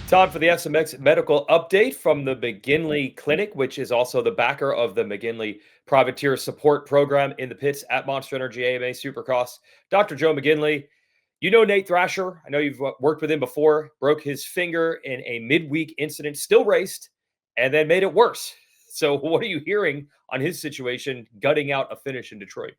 Time for the SMX medical update from the McGinley Clinic, which is also the backer of the McGinley Privateer Support Program in the pits at Monster Energy AMA Supercross. Dr. Joe McGinley, you know Nate Thrasher. I know you've worked with him before. Broke his finger in a midweek incident, still raced, and then made it worse. So what are you hearing on his situation gutting out a finish in Detroit?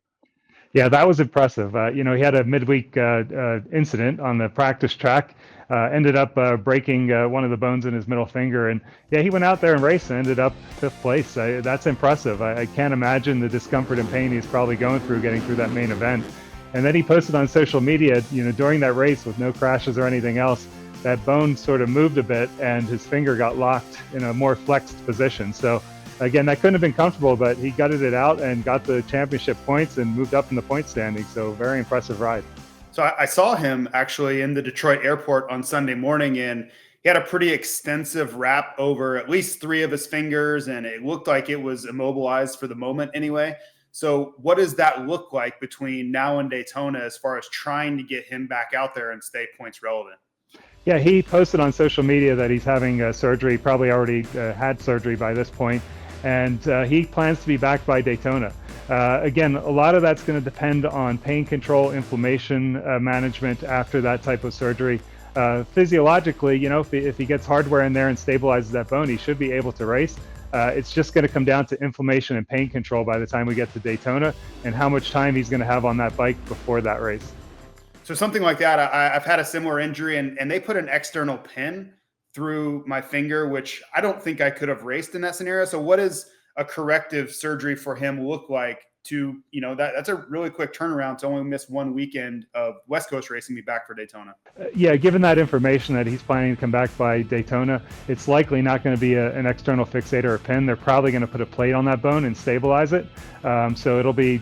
Yeah, that was impressive. He had a midweek incident on the practice track, ended up breaking one of the bones in his middle finger. And yeah, he went out there and raced and ended up fifth place. That's impressive. I can't imagine the discomfort and pain he's probably going through getting through that main event. And then he posted on social media, during that race with no crashes or anything else, that bone sort of moved a bit and his finger got locked in a more flexed position. So again, that couldn't have been comfortable, but he gutted it out and got the championship points and moved up in the point standing. So very impressive ride. So I saw him actually in the Detroit airport on Sunday morning, and he had a pretty extensive wrap over at least three of his fingers, and it looked like it was immobilized for the moment anyway. So what does that look like between now and Daytona as far as trying to get him back out there and stay points relevant? Yeah, he posted on social media that he's having surgery, probably already had surgery by this point, and he plans to be back by Daytona. Again, a lot of that's going to depend on pain control, inflammation management after that type of surgery. Physiologically, if he gets hardware in there and stabilizes that bone, he should be able to race. It's just going to come down to inflammation and pain control by the time we get to Daytona and how much time he's going to have on that bike before that race. So something like that, I've had a similar injury, and they put an external pin through my finger, which I don't think I could have raced in that scenario. So what does a corrective surgery for him look like to, that's a really quick turnaround to only miss one weekend of West Coast racing, be back for Daytona? Yeah, given that information that he's planning to come back by Daytona, it's likely not going to be an external fixator or pin. They're probably going to put a plate on that bone and stabilize it. So it'll be,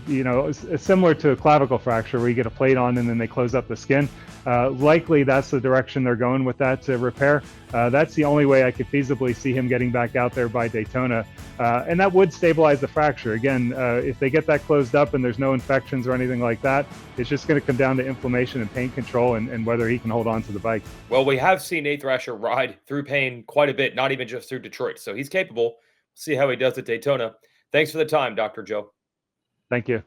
similar to a clavicle fracture where you get a plate on and then they close up the skin. Likely that's the direction they're going with that repair. That's the only way I could feasibly see him getting back out there by Daytona. And that would stabilize the fracture. Again, if they get that closed up and there's no infections or anything like that, it's just going to come down to inflammation and pain control and whether he can hold on to the bike. Well, we have seen Nate Thrasher ride through pain quite a bit, not even just through Detroit. So he's capable. See how he does at Daytona. Thanks for the time, Dr. Joe. Thank you.